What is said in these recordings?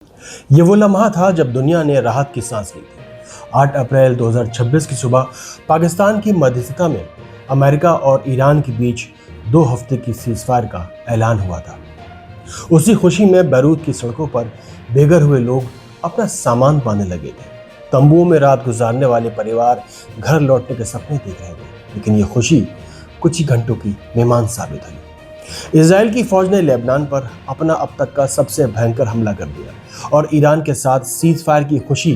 ये वो लम्हा था जब दुनिया ने राहत की सांस ली थी। 8 अप्रैल 2026 की सुबह पाकिस्तान की मध्यस्थता में अमेरिका और ईरान के बीच 2 हफ्ते की सीज़फायर का ऐलान हुआ था। उसी खुशी में बैरूत की सड़कों पर बेघर हुए लोग अपना सामान पाने लगे थे। तंबुओं में रात गुजारने वाले परिवार घर लौटने के सपने देख रहे थे, लेकिन ये खुशी कुछ ही घंटों की मेहमान साबित हुई। इजराइल की फौज ने लेबनान पर अपना अब तक का सबसे भयंकर हमला कर दिया और ईरान के साथ सीज फायर की खुशी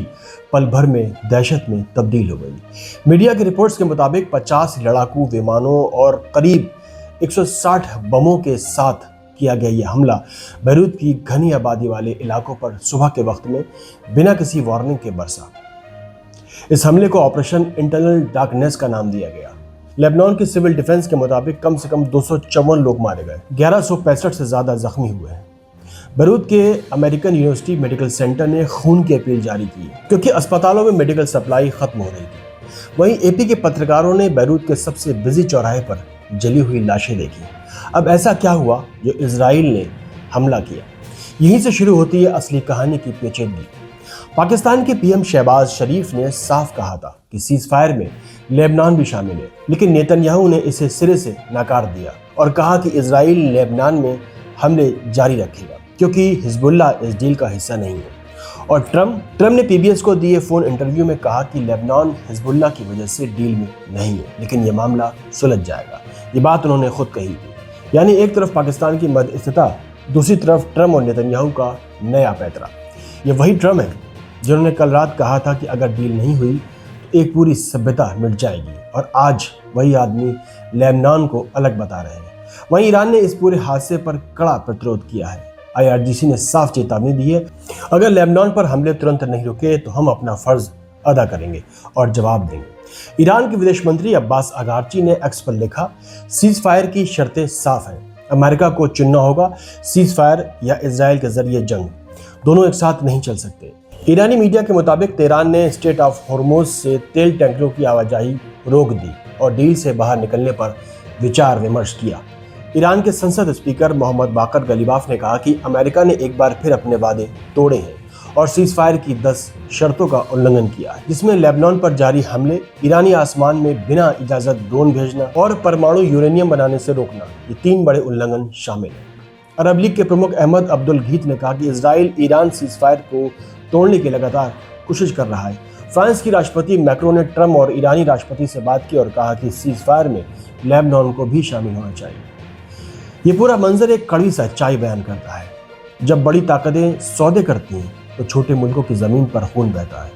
पल भर में दहशत में तब्दील हो गई। मीडिया की रिपोर्ट्स के मुताबिक 50 लड़ाकू विमानों और करीब 160 बमों के साथ किया गया यह हमला बैरूत की घनी आबादी वाले इलाकों पर सुबह के वक्त में बिना किसी वार्निंग के बरसा। इस हमले को ऑपरेशन इंटरनल डार्कनेस का नाम दिया गया। लेबनान की सिविल डिफेंस के मुताबिक कम से कम 254 लोग मारे गए, 1165 से ज्यादा जख्मी हुए हैं। बैरूत के अमेरिकन यूनिवर्सिटी मेडिकल सेंटर ने खून की अपील जारी की क्योंकि अस्पतालों में मेडिकल सप्लाई खत्म हो रही थी। वहीं एपी के पत्रकारों ने बैरूत के सबसे बिजी चौराहे पर जली हुई लाशें देखी। अब ऐसा क्या हुआ जो इजराइल ने हमला किया? यहीं से शुरू होती है असली कहानी की पेचीदगी। पाकिस्तान के पीएम शहबाज शरीफ ने साफ कहा था कि सीज फायर में लेबनान भी शामिल है, लेकिन नेतन्याहू ने इसे सिरे से नकार दिया और कहा कि इजराइल लेबनान में हमले जारी रखेगा क्योंकि हिजबुल्लाह इस डील का हिस्सा नहीं है। और ट्रम्प ने पीबीएस को दिए फोन इंटरव्यू में कहा कि लेबनान हिजबुल्लाह की वजह से डील में नहीं है, लेकिन यह मामला सुलझ जाएगा। ये बात उन्होंने खुद कही थी। यानी एक तरफ पाकिस्तान की मध्यस्थता, दूसरी तरफ ट्रम्प और नेतन्याहू का नया पैतरा। ये वही ट्रम्प है जिन्होंने कल रात कहा था कि अगर डील नहीं हुई तो एक पूरी सभ्यता मिट जाएगी, और आज वही आदमी लेबनान को अलग बता रहे हैं। वहीं ईरान ने इस पूरे हादसे पर कड़ा प्रतिरोध किया है। IRGC ने साफ चेतावनी दी है, अगर लेबनान पर हमले तुरंत नहीं रुके तो हम अपना फर्ज अदा करेंगे और जवाब देंगे। ईरान के विदेश मंत्री अब्बास अगारची ने एक्स पर लिखा, सीज फायर की शर्तें साफ हैं, अमेरिका को चुनना होगा, सीज फायर या इजराइल के जरिए जंग, दोनों एक साथ नहीं चल सकते। ईरानी मीडिया के मुताबिक तेहरान ने स्टेट ऑफ हॉर्मुज से तेल टैंकरों की आवाजाही रोक दी और डील से बाहर निकलने पर विचार विमर्श किया। ईरान के संसद स्पीकर मोहम्मद बाकर गलीबाफ ने कहा कि अमेरिका ने एक बार फिर अपने वादे तोड़े हैं और सीज फायर की 10 शर्तों का उल्लंघन किया है, जिसमें लेबनान पर जारी हमले, ईरानी आसमान में बिना इजाजत ड्रोन भेजना और परमाणु यूरेनियम बनाने से रोकना, ये 3 बड़े उल्लंघन शामिल हैं। अरब लीग के प्रमुख अहमद अब्दुल गीत ने कहा कि इजराइल ईरान सीज फायर को तोड़ने की लगातार कोशिश कर रहा है। फ्रांस की राष्ट्रपति मैक्रोन ने ट्रम्प और ईरानी राष्ट्रपति से बात की और कहा कि सीज फायर में लेबनान को भी शामिल होना चाहिए। ये पूरा मंजर एक कड़वी सच्चाई बयान करता है। जब बड़ी ताकतें सौदे करती हैं तो छोटे मुल्कों की जमीन पर खून बहता है।